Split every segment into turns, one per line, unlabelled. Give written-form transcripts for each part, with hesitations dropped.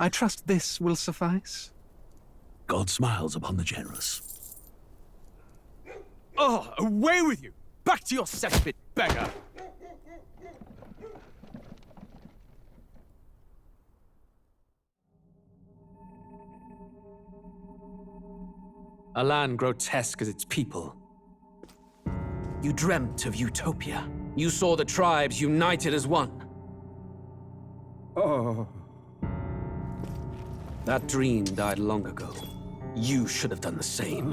I trust this will suffice.
God smiles upon the generous.
Oh, away with you! Back to your cesspit, beggar! A land grotesque as its people. You dreamt of utopia. You saw the tribes united as one.
Oh.
That dream died long ago. You should have done the same.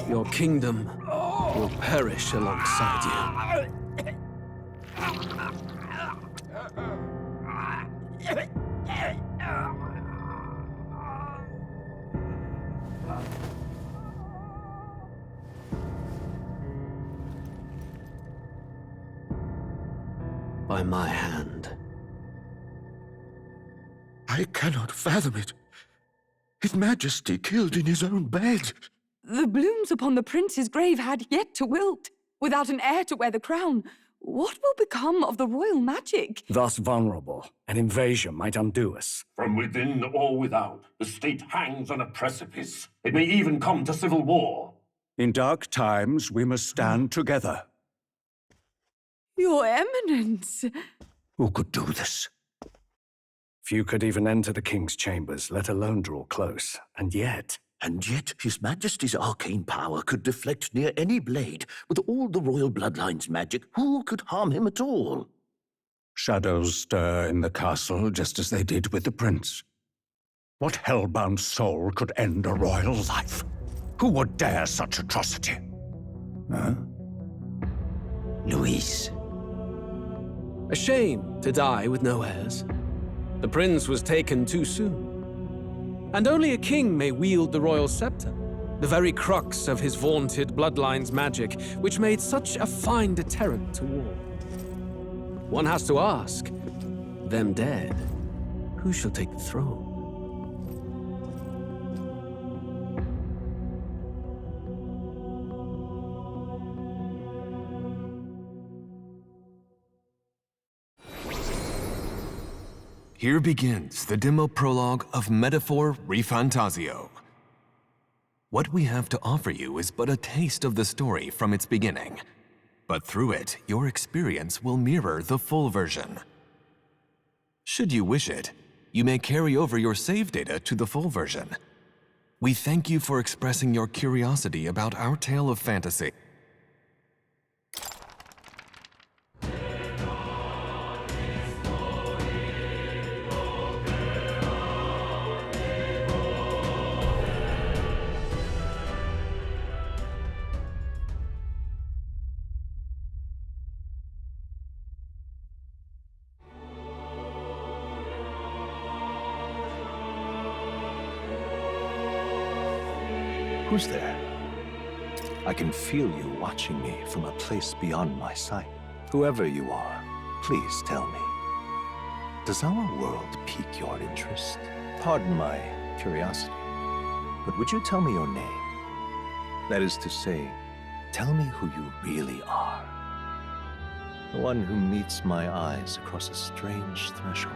Your kingdom will perish alongside you. By my hand.
I cannot fathom it. His Majesty killed in his own bed.
The blooms upon the prince's grave had yet to wilt. Without an heir to wear the crown, what will become of the royal magic?
Thus vulnerable, an invasion might undo us.
From within or without, the state hangs on a precipice. It may even come to civil war.
In dark times, we must stand together.
Your Eminence!
Who could do this?
Few could even enter the king's chambers, let alone draw close. And yet
His Majesty's arcane power could deflect near any blade. With all the royal bloodline's magic, who could harm him at all?
shadows stir in the castle just as they did with the prince. What hellbound soul could end a royal life? Who would dare such atrocity? Huh?
Luis.
A shame to die with no heirs. The prince was taken too soon. And only a king may wield the royal scepter, the very crux of his vaunted bloodline's magic, which made such a fine deterrent to war. One has to ask, them dead, who shall take the throne?
Here begins the demo prologue of Metaphor ReFantazio. What we have to offer you is but a taste of the story from its beginning, but through it, your experience will mirror the full version. Should you wish it, you may carry over your save data to the full version. We thank you for expressing your curiosity about our tale of fantasy.
Who's there? I can feel you watching me from a place beyond my sight. Whoever you are, please tell me. Does our world pique your interest? Pardon my curiosity, but would you tell me your name? That is to say, tell me who you really are. The one who meets my eyes across a strange threshold.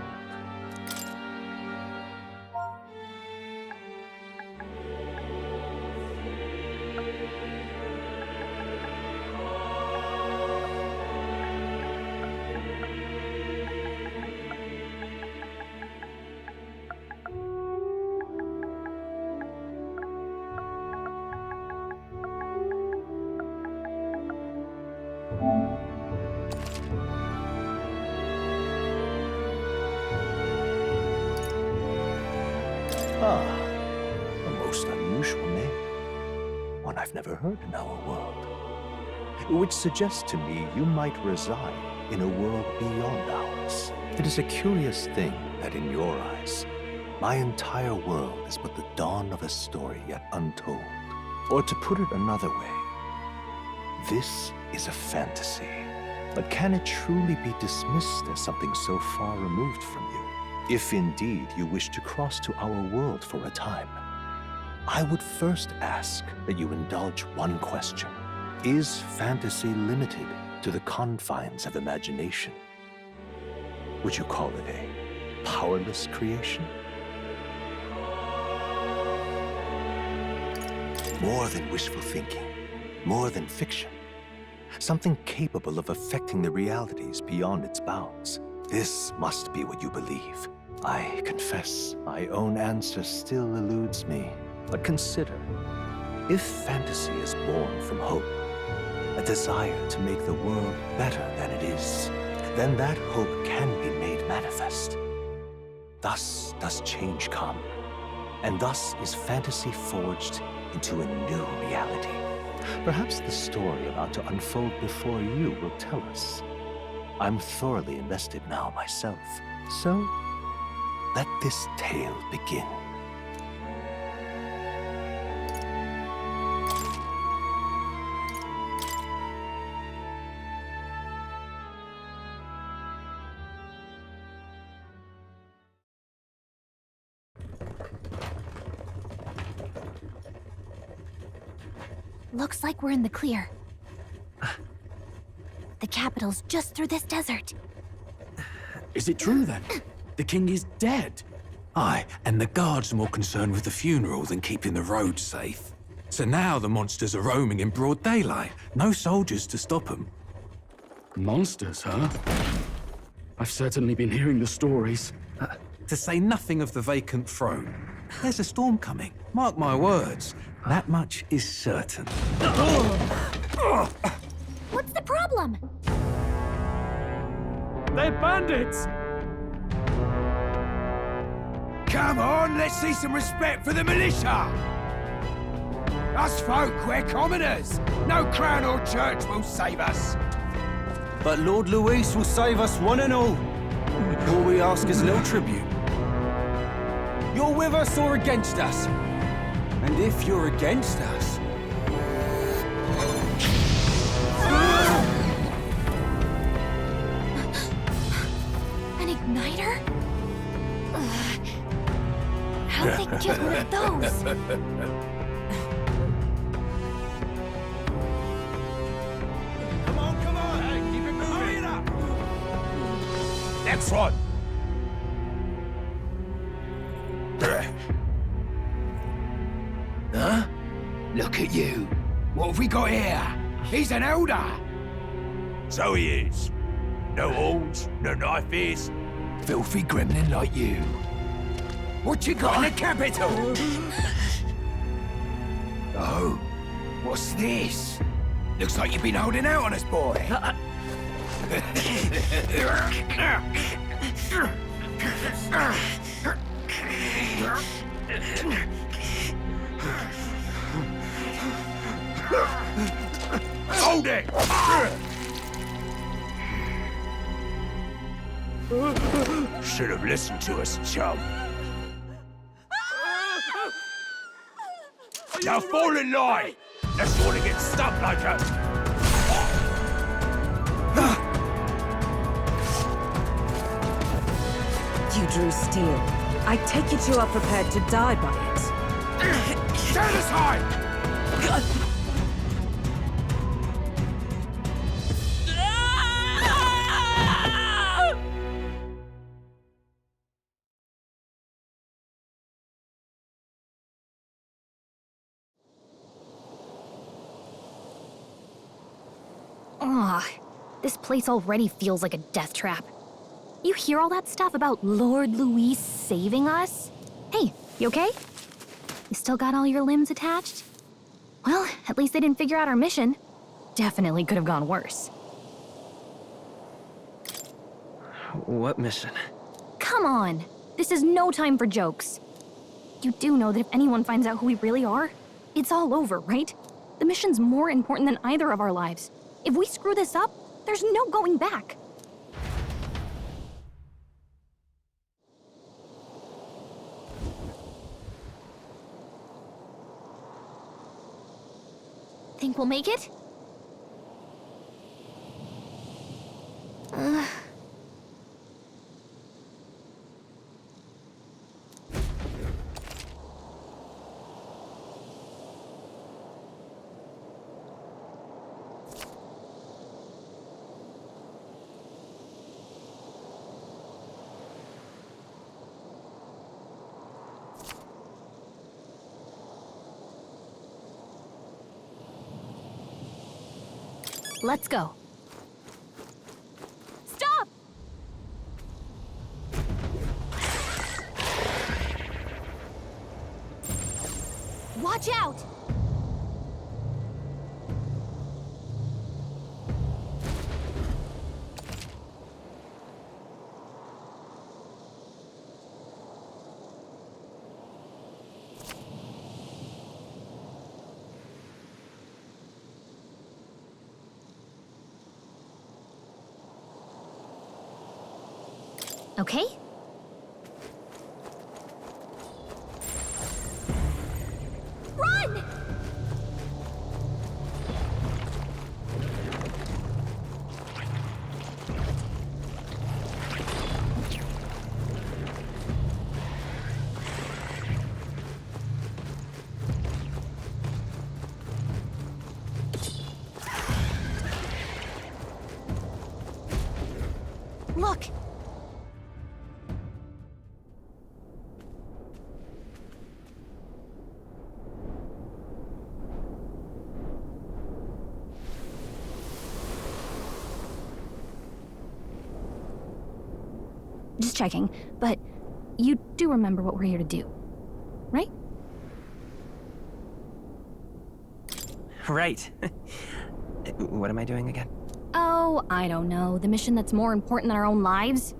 A most unusual name. One I've never heard in our world. Which suggests to me you might reside in a world beyond ours. It is a curious thing that in your eyes, my entire world is but the dawn of a story yet untold. Or to put it another way, this is a fantasy. But can it truly be dismissed as something so far removed from you? If indeed you wish to cross to our world for a time, I would first ask that you indulge one question. Is fantasy limited to the confines of imagination? Would you call it a powerless creation? More than wishful thinking, more than fiction. Something capable of affecting the realities beyond its bounds. This must be what you believe. I confess, my own answer still eludes me. But consider, if fantasy is born from hope, a desire to make the world better than it is, then that hope can be made manifest. Thus does change come, and thus is fantasy forged into a new reality. Perhaps the story about to unfold before you will tell us. I'm thoroughly invested now myself, so let this tale begin.
Looks like we're in the clear. The capital's just through this desert.
Is it true then? The king is dead?
Aye, and the guards are more concerned with the funeral than keeping the roads safe. So now the monsters are roaming in broad daylight. No soldiers to stop them.
Monsters, huh? I've certainly been hearing the stories.
To say nothing of the vacant throne. There's a storm coming, mark my words. That much is certain.
What's the problem?
They're bandits!
Come on, let's see some respect for the militia! Us folk, we're commoners. No crown or church will save us.
But Lord Luis will save us one and all. All we ask is little tribute. You're with us or against us? And if you're against us...
An igniter? Ugh. How'd they get one of those?
Come on! Hey, keep it moving! Hurry it up! Next one! Huh? Look at you. What have we got here? He's an elder. So he is. No horns, no knife is. Filthy gremlin like you. What you got in the capital? Oh, what's this? Looks like you've been holding out on us, boy. Hold it! Should have listened to us, chum. Now fall in line! Let's want to get stuck like us.
You drew steel. I take it you are prepared to die by it.
Stand aside!
Ugh, this place already feels like a death trap. You hear all that stuff about Lord Luis saving us? Hey, you okay? You still got all your limbs attached? Well, at least they didn't figure out our mission. Definitely could have gone worse.
What mission?
Come on! This is no time for jokes. You do know that if anyone finds out who we really are, it's all over, right? The mission's more important than either of our lives. If we screw this up, there's no going back. Think we'll make it? Let's go. Stop! Watch out! Okay? Run! Look! Just checking, but you do remember what we're here to do, right?
Right. What am I doing again?
Oh, I don't know. The mission that's more important than our own lives?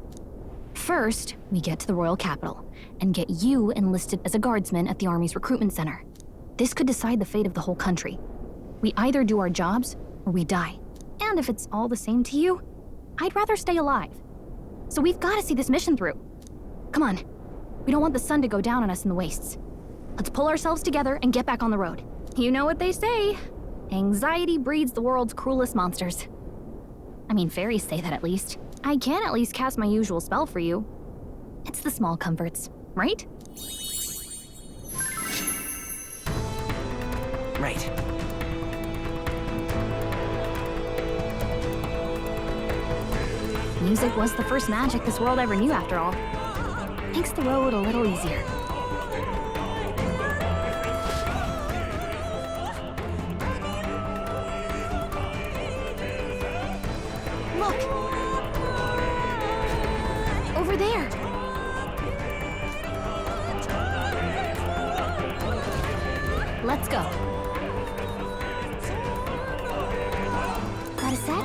First, we get to the royal capital and get you enlisted as a guardsman at the army's recruitment center. This could decide the fate of the whole country. We either do our jobs or we die. And if it's all the same to you, I'd rather stay alive. So we've got to see this mission through. Come on. We don't want the sun to go down on us in the wastes. Let's pull ourselves together and get back on the road. You know what they say. Anxiety breeds the world's cruelest monsters. I mean, fairies say that at least. I can at least cast my usual spell for you. It's the small comforts, right?
Right.
Music was the first magic this world ever knew, after all. Makes the road a little easier. Look! Over there! Let's go. Got a sec?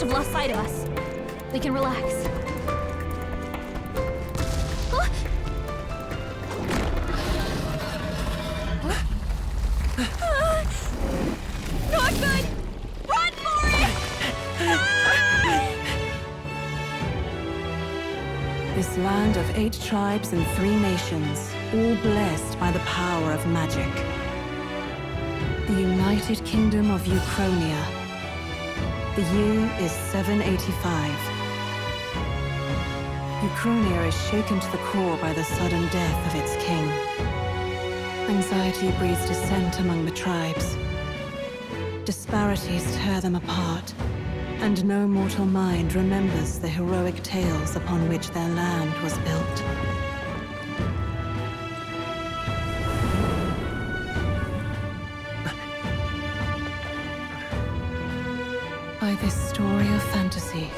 Lost sight of us. We can relax. Not good! Run for it!
This land of 8 tribes and 3 nations, all blessed by the power of magic. The United Kingdom of Euchronia. The year is 785. Euchronia is shaken to the core by the sudden death of its king. Anxiety breeds dissent among the tribes. Disparities tear them apart, and no mortal mind remembers the heroic tales upon which their land was built. By this story of fantasy,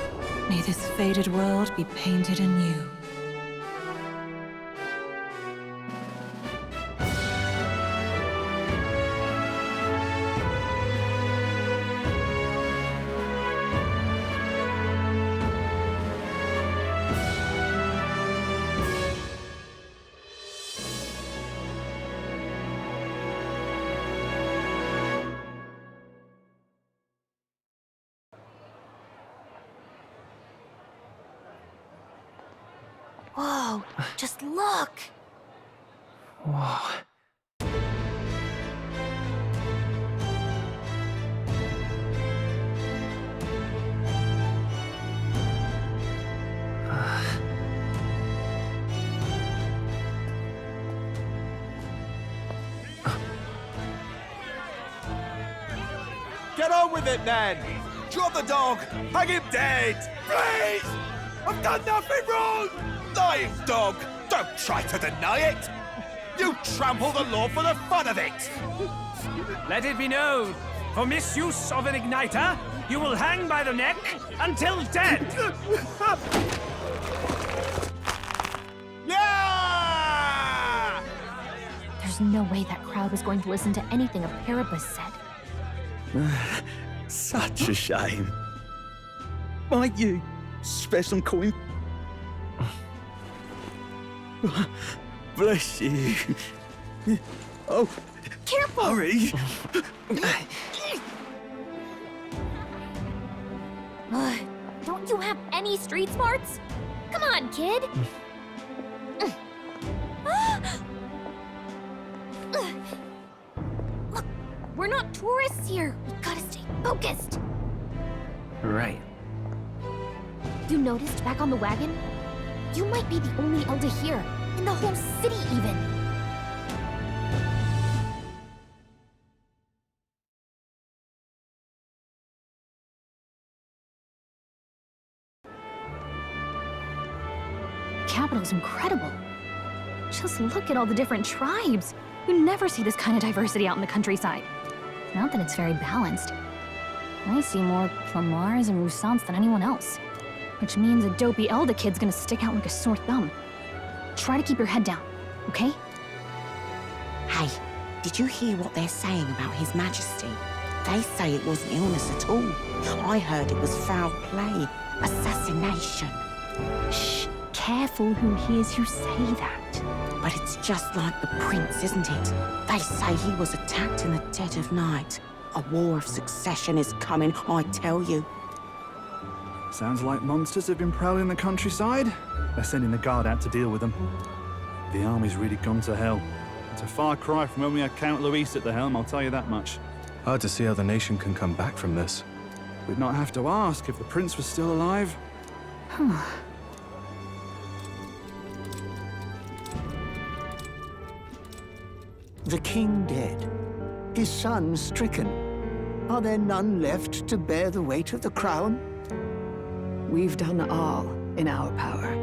may this faded world be painted anew.
Whoa, just look!
Whoa.
Get on with it, then! Drop the dog! Hang him dead! Please! I've done nothing wrong! Lying dog! Don't try to deny it! You trample the law for the fun of it!
Let it be known, for misuse of an igniter, you will hang by the neck until dead!
Yeah!
There's no way that crowd was going to listen to anything a Paribus said.
Such a shame. Might you spare some coin? Bless you. Oh,
careful!
Hurry!
Don't you have any street smarts? Come on, kid! Look, we're not tourists here. We gotta stay focused.
Right.
You noticed back on the wagon? You might be the only Elda here, in the whole city even. The capital's incredible. Just look at all the different tribes. You never see this kind of diversity out in the countryside. Not that it's very balanced. I see more Plamars and Roussants than anyone else. Which means a dopey Elda kid's gonna stick out like a sore thumb. Try to keep your head down, okay?
Hey, did you hear what they're saying about His Majesty? They say it wasn't illness at all. I heard it was foul play, assassination.
Shh, careful who hears you say that.
But it's just like the prince, isn't it? They say he was attacked in the dead of night. A war of succession is coming, I tell you.
Sounds like monsters have been prowling the countryside. They're sending the guard out to deal with them. The army's really gone to hell. It's a far cry from when we had Count Luis at the helm, I'll tell you that much.
Hard to see how the nation can come back from this.
We'd not have to ask if the prince was still alive.
The king dead, his son stricken. Are there none left to bear the weight of the crown?
We've done all in our power,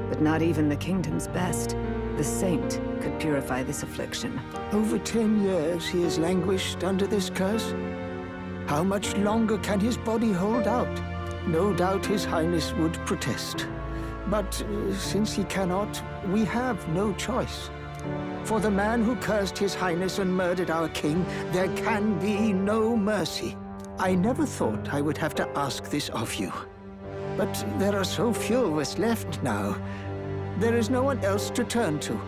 but not even the kingdom's best, the saint, could purify this affliction.
Over 10 years he has languished under this curse. How much longer can his body hold out? No doubt his highness would protest. But since he cannot, we have no choice. For the man who cursed his highness and murdered our king, there can be no mercy. I never thought I would have to ask this of you. But there are so few of us left now. There is no one else to turn to.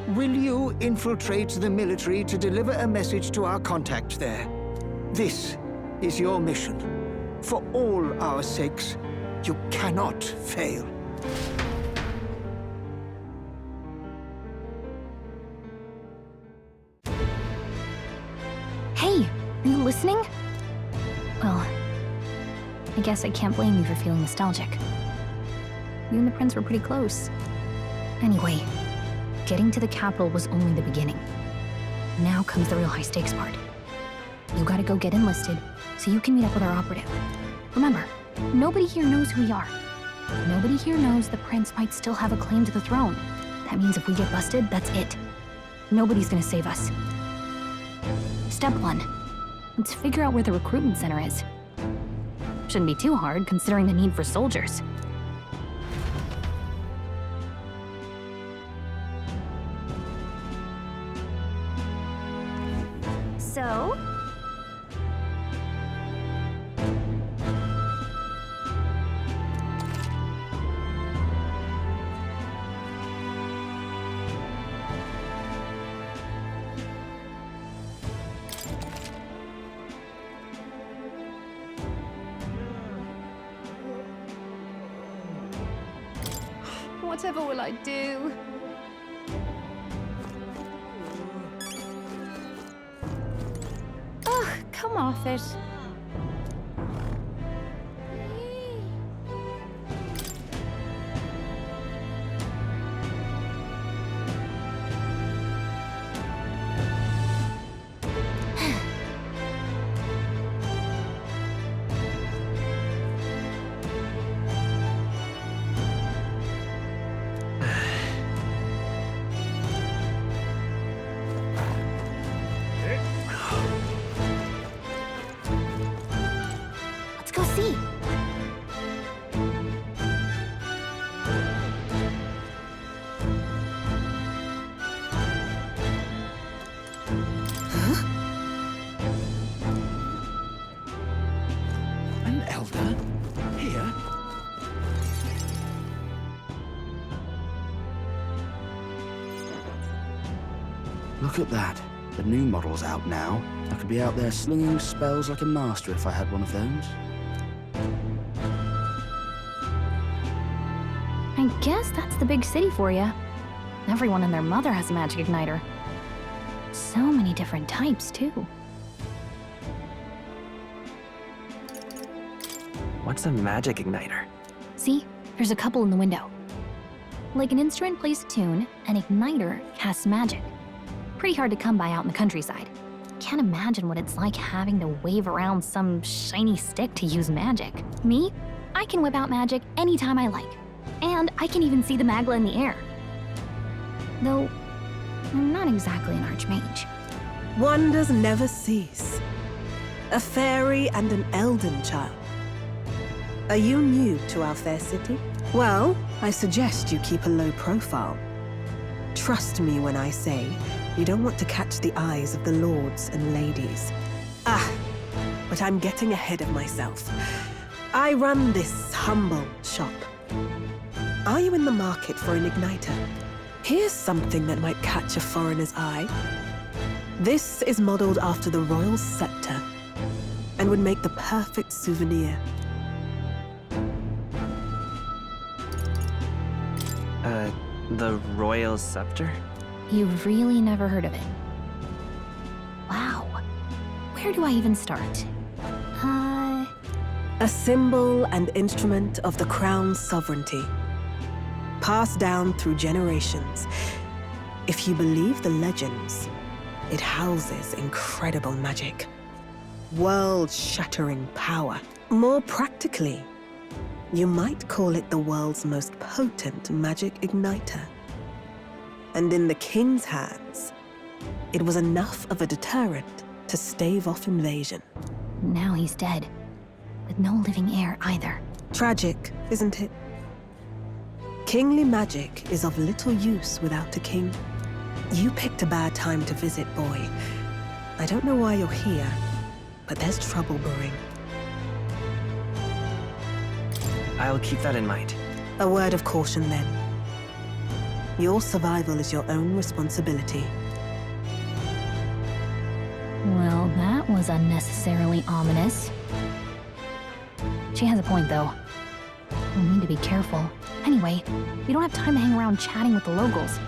Will you infiltrate the military to deliver a message to our contact there? This is your mission. For all our sakes, you cannot fail.
Hey, are you listening? Well, I guess I can't blame you for feeling nostalgic. You and the prince were pretty close. Anyway, getting to the capital was only the beginning. Now comes the real high-stakes part. You gotta go get enlisted, so you can meet up with our operative. Remember, nobody here knows who we are. Nobody here knows the prince might still have a claim to the throne. That means if we get busted, that's it. Nobody's gonna save us. Step 1. Let's figure out where the recruitment center is. Shouldn't be too hard, considering the need for soldiers. So?
Whatever will I do?
Ugh, come off it.
An elder? Here?
Look at that. The new model's out now. I could be out there slinging spells like a master if I had one of those.
I guess that's the big city for you. Everyone and their mother has a magic igniter. So many different types, too.
What's a magic igniter?
See? There's a couple in the window. Like an instrument plays a tune, an igniter casts magic. Pretty hard to come by out in the countryside. Can't imagine what it's like having to wave around some shiny stick to use magic. Me? I can whip out magic anytime I like. And I can even see the magla in the air. Though, I'm not exactly an archmage.
Wonders never cease. A fairy and an elden child. Are you new to our fair city? Well, I suggest you keep a low profile. Trust me when I say you don't want to catch the eyes of the lords and ladies. But I'm getting ahead of myself. I run this humble shop. Are you in the market for an igniter? Here's something that might catch a foreigner's eye. This is modeled after the royal scepter and would make the perfect souvenir.
The royal scepter?
You've really never heard of it. Wow. Where do I even start?
A symbol and instrument of the crown's sovereignty. Passed down through generations. If you believe the legends, it houses incredible magic. World-shattering power. More practically, you might call it the world's most potent magic igniter. And in the king's hands, it was enough of a deterrent to stave off invasion.
Now he's dead. With no living heir either.
Tragic, isn't it? Kingly magic is of little use without a king. You picked a bad time to visit, boy. I don't know why you're here, but there's trouble brewing.
I'll keep that in mind.
A word of caution, then. Your survival is your own responsibility.
Well, that was unnecessarily ominous. She has a point, though. We'll need to be careful. Anyway, we don't have time to hang around chatting with the locals.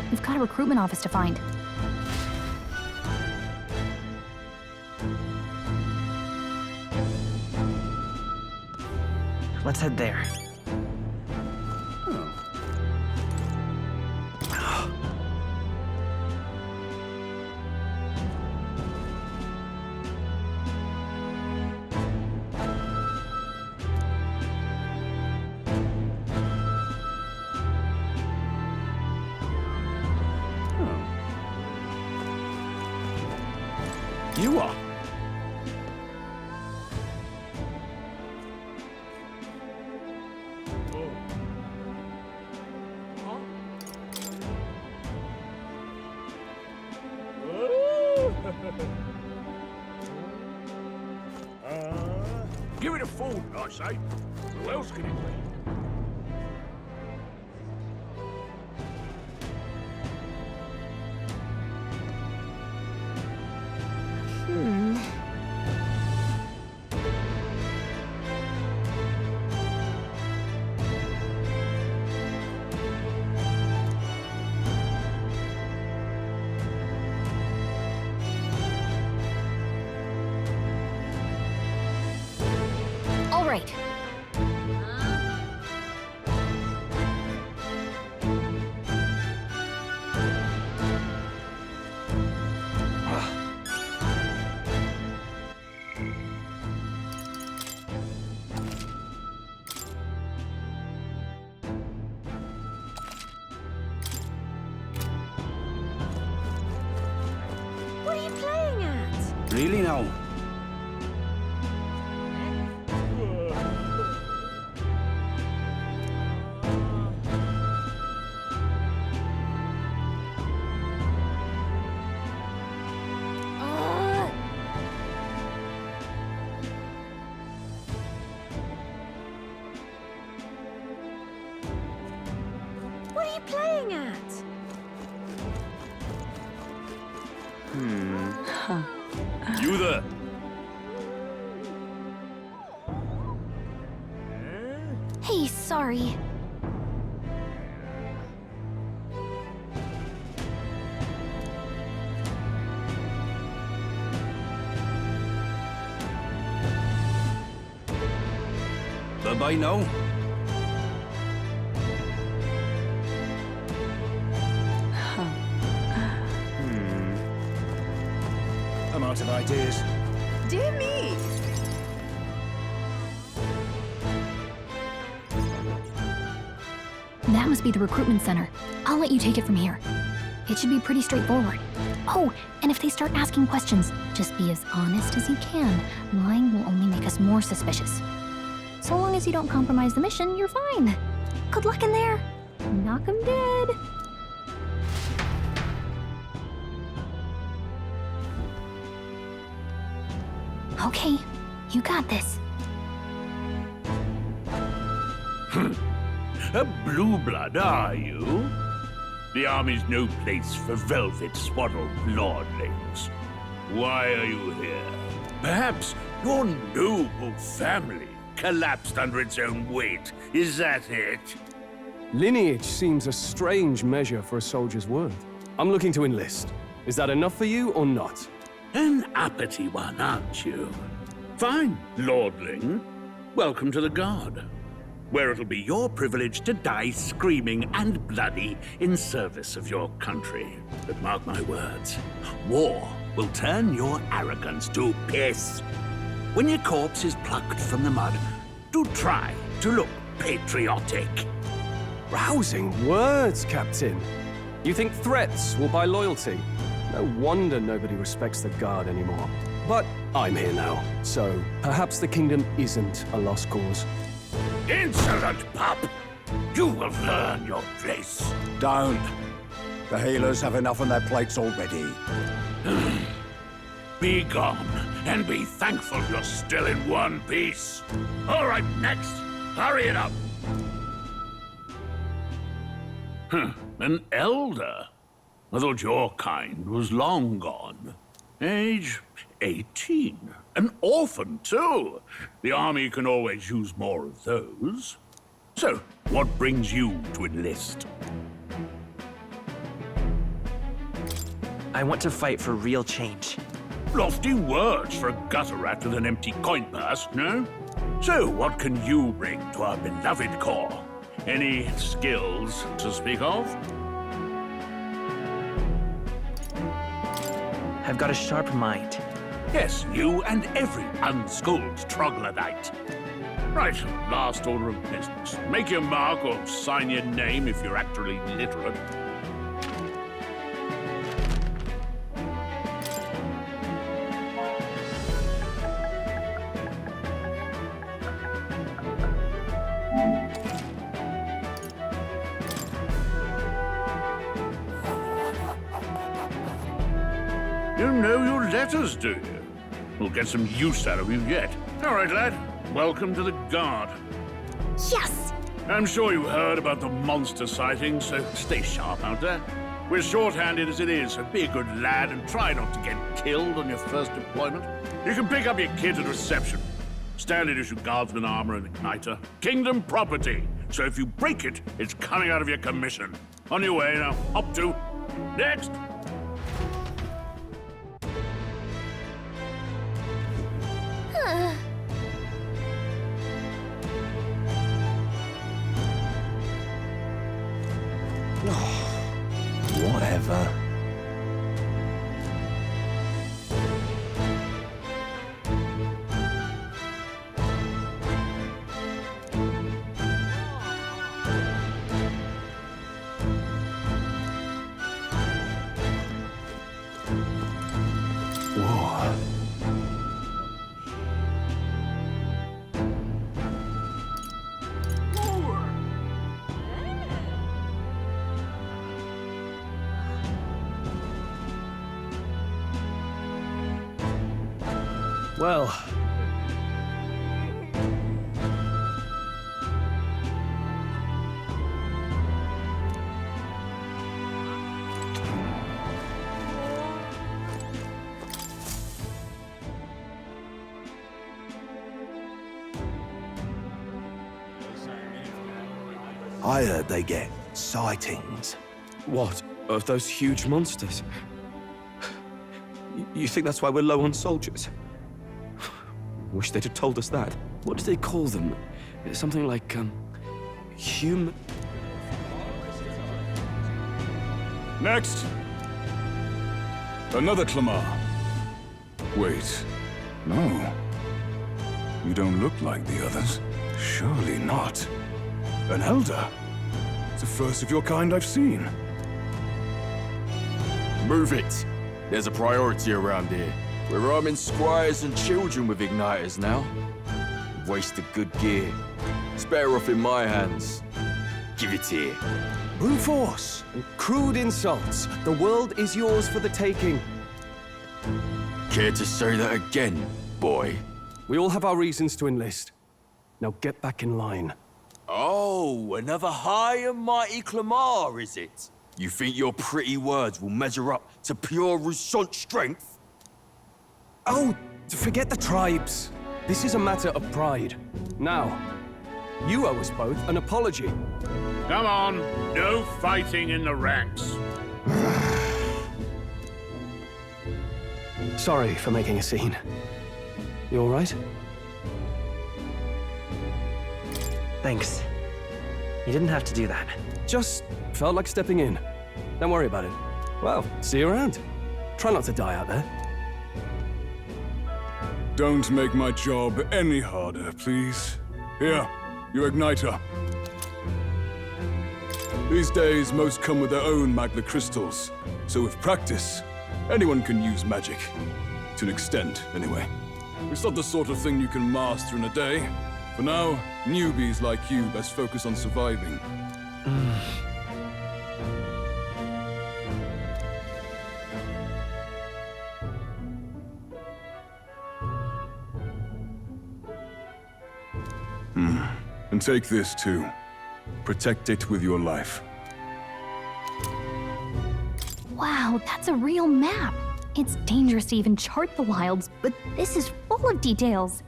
We've got a recruitment office to find.
Let's head there.
You are.
Give it a fool, I say. Who else can it be?
All right.
What are you playing at?
Really now?
You there?
Hey, sorry.
Bye-bye now.
I'm out of ideas.
Dear me!
That must be the recruitment center. I'll let you take it from here. It should be pretty straightforward. Oh, and if they start asking questions, just be as honest as you can. Lying will only make us more suspicious. So long as you don't compromise the mission, you're fine. Good luck in there. Knock 'em dead. Okay, you got this.
A blue blood, are you? The army's no place for velvet swaddled lordlings. Why are you here? Perhaps your noble family collapsed under its own weight. Is that it?
Lineage seems a strange measure for a soldier's worth. I'm looking to enlist. Is that enough for you or not?
An uppity one, aren't you? Fine, lordling. Welcome to the Guard, where it'll be your privilege to die screaming and bloody in service of your country. But mark my words, war will turn your arrogance to piss. When your corpse is plucked from the mud, do try to look patriotic.
Rousing words, Captain. You think threats will buy loyalty? No wonder nobody respects the Guard anymore. But I'm here now, so perhaps the kingdom isn't a lost cause.
Insolent pup! You will learn your place.
Don't. The healers have enough on their plates already.
Be gone, and be thankful you're still in one piece. All right, next. Hurry it up. An elder? I thought your kind was long gone. Age 18. An orphan, too. The army can always use more of those. So, what brings you to enlist?
I want to fight for real change.
Lofty words for a gutter rat with an empty coin purse, no? So, what can you bring to our beloved corps? Any skills to speak of?
I've got a sharp mind.
Yes, you and every unschooled troglodyte. Right, last order of business. Make your mark or sign your name if you're actually literate. You know your letters, do you? We'll get some use out of you yet. All right, lad. Welcome to the Guard.
Yes!
I'm sure you heard about the monster sighting, so stay sharp out there. We're short-handed as it is, so be a good lad and try not to get killed on your first deployment. You can pick up your kit at reception. Standard issue guardsman armor and igniter. Kingdom property. So if you break it, it's coming out of your commission. On your way now. Up to. Next!
Whatever.
Well,
I heard they get sightings. What? Of those huge monsters? You think that's why we're low on soldiers? Wish they'd have told us that. What do they call them? Something like, human...
Next! Another Clamar. Wait. No. You don't look like the others. Surely not. An Elder. It's the first of your kind I've seen.
Move it. There's a priority around here. We're arming squires and children with igniters now. Waste of good gear. It's better off in my hands. Give it here.
Brute force and crude insults. The world is yours for the taking.
Care to say that again, boy?
We all have our reasons to enlist. Now get back in line.
Oh, another high and mighty Clamar, is it? You think your pretty words will measure up to pure Roussant strength?
Oh, forget the tribes. This is a matter of pride. Now, you owe us both an apology.
Come on, no fighting in the ranks.
Sorry for making a scene. You all right?
Thanks. You didn't have to do that.
Just felt like stepping in. Don't worry about it. Well, see you around. Try not to die out there.
Don't make my job any harder, please. Here, your igniter. These days, most come with their own magna crystals. So with practice, anyone can use magic. To an extent, anyway. It's not the sort of thing you can master in a day. For now, newbies like you best focus on surviving. And take this too. Protect it with your life.
Wow, that's a real map. It's dangerous to even chart the wilds, but this is full of details.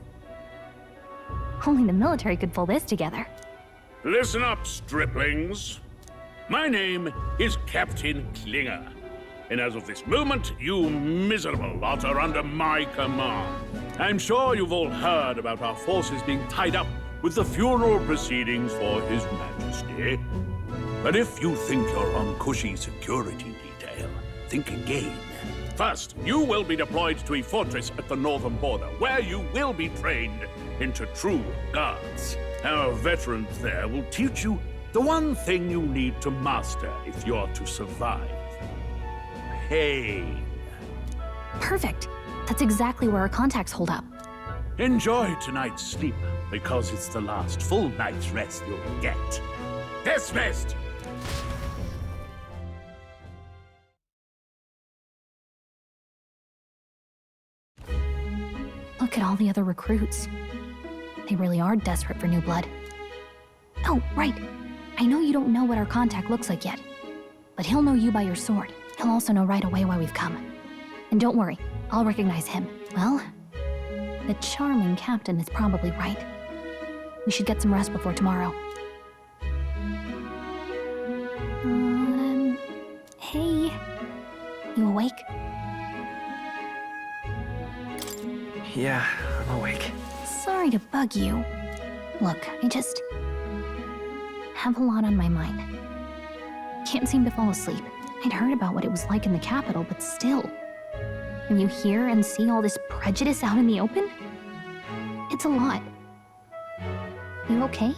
Only the military could pull this together.
Listen up, striplings. My name is Captain Klinger, and as of this moment, you miserable lot are under my command. I'm sure you've all heard about our forces being tied up with the funeral proceedings for His Majesty. But if you think you're on cushy security detail, think again. First, you will be deployed to a fortress at the northern border, where you will be trained into true guards. Our veterans there will teach you the one thing you need to master if you're to survive. Pain.
Perfect. That's exactly where our contacts hold up.
Enjoy tonight's sleep, because it's the last full night's rest you'll get. Dismissed!
Look at all the other recruits. They really are desperate for new blood. Oh, right. I know you don't know what our contact looks like yet, but he'll know you by your sword. He'll also know right away why we've come. And don't worry, I'll recognize him. Well, the charming captain is probably right. We should get some rest before tomorrow. Hey. You awake?
Yeah, I'm awake.
Sorry to bug you. Look, I just have a lot on my mind. Can't seem to fall asleep. I'd heard about what it was like in the capital, but still. When you hear and see all this prejudice out in the open, it's a lot. You okay?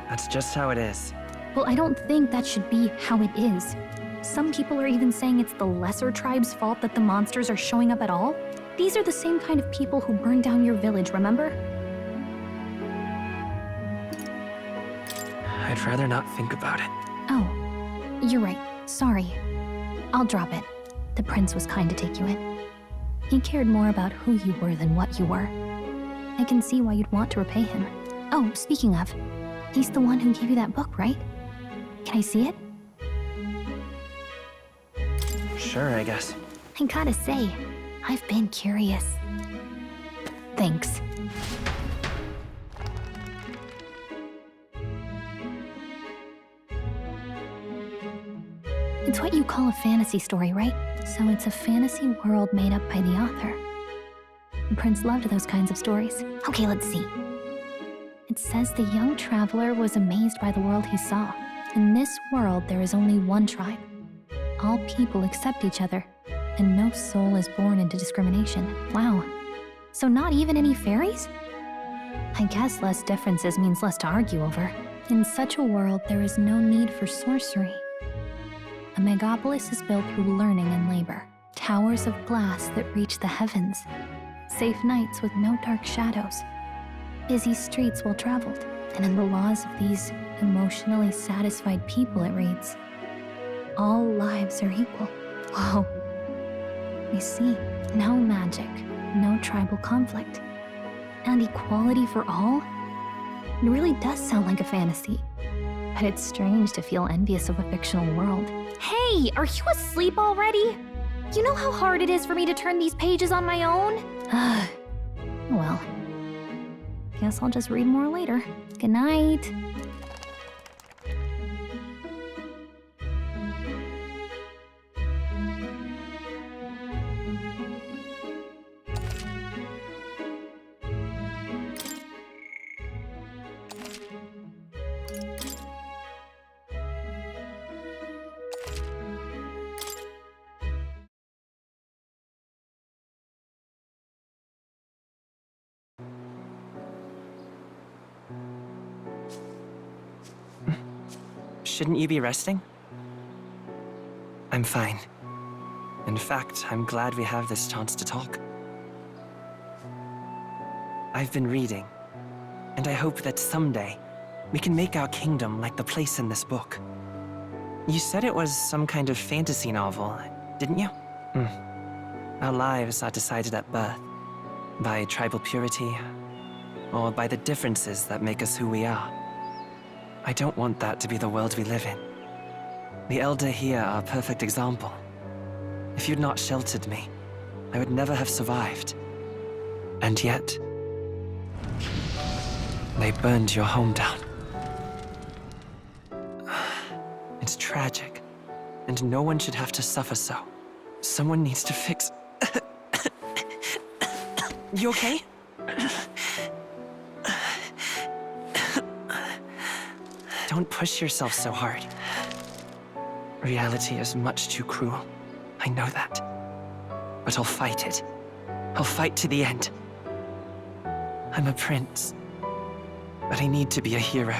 That's just how it is.
Well, I don't think that should be how it is. Some people are even saying it's the lesser tribe's fault that the monsters are showing up at all. These are the same kind of people who burned down your village, remember?
I'd rather not think about it.
Oh, you're right. Sorry. I'll drop it. The prince was kind to take you in. He cared more about who you were than what you were. I can see why you'd want to repay him. Oh, speaking of, he's the one who gave you that book, right? Can I see it?
Sure, I guess.
I gotta say, I've been curious. Thanks. It's what you call a fantasy story, right? So it's a fantasy world made up by the author. The prince loved those kinds of stories. Okay, let's see. It says the young traveler was amazed by the world he saw. In this world, there is only one tribe. All people accept each other, and no soul is born into discrimination. Wow. So not even any fairies? I guess less differences means less to argue over. In such a world, there is no need for sorcery. A megapolis is built through learning and labor. Towers of glass that reach the heavens. Safe nights with no dark shadows. Busy streets well traveled. And in the laws of these emotionally satisfied people, it reads, all lives are equal. Whoa. You see, no magic, no tribal conflict, and equality for all? It really does sound like a fantasy. But it's strange to feel envious of a fictional world. Hey, are you asleep already? You know how hard it is for me to turn these pages on my own? Well, guess I'll just read more later. Good night.
Shouldn't you be resting? I'm fine. In fact, I'm glad we have this chance to talk. I've been reading, and I hope that someday we can make our kingdom like the place in this book. You said it was some kind of fantasy novel, didn't you? Our lives are decided at birth, by tribal purity, or by the differences that make us who we are. I don't want that to be the world we live in. The Elder here are a perfect example. If you'd not sheltered me, I would never have survived. And yet, they burned your home down. It's tragic, and no one should have to suffer so. Someone needs to fix... You okay? Don't push yourself so hard. Reality is much too cruel. I know that. But I'll fight it. I'll fight to the end. I'm a prince. But I need to be a hero.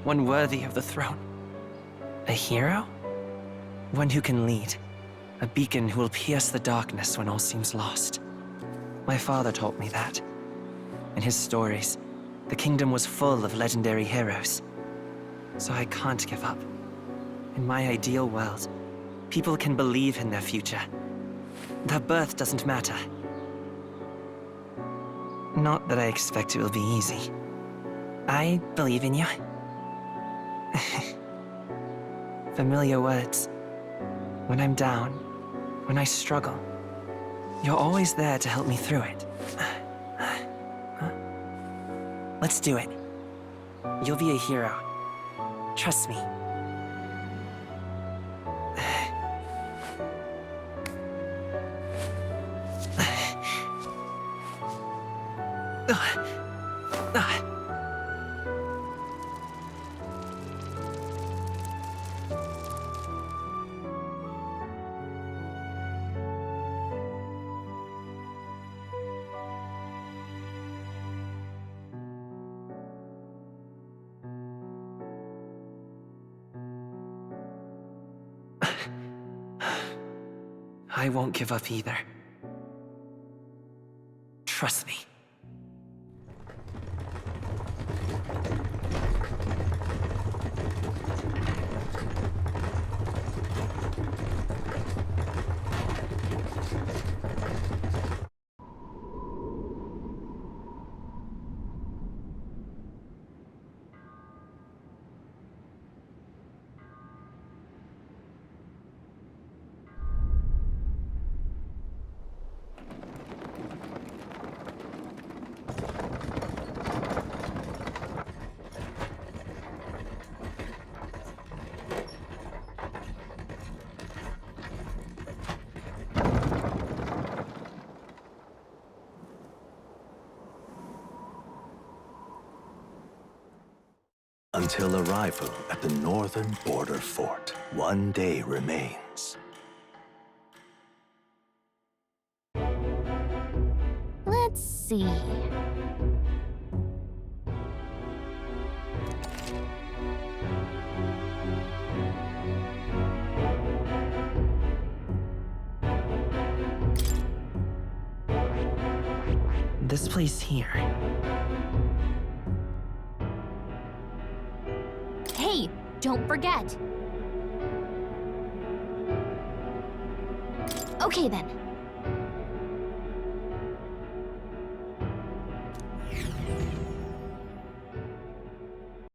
One worthy of the throne. A hero? One who can lead. A beacon who will pierce the darkness when all seems lost. My father taught me that. In his stories, the kingdom was full of legendary heroes. So I can't give up. In my ideal world, people can believe in their future. Their birth doesn't matter. Not that I expect it will be easy. I believe in you. Familiar words. When I'm down, when I struggle, you're always there to help me through it. Let's do it. You'll be a hero. Trust me. I won't give up either. Trust me.
until arrival at the northern border fort. One day remains.
Let's see.
This place here.
Hey, don't forget. Okay then.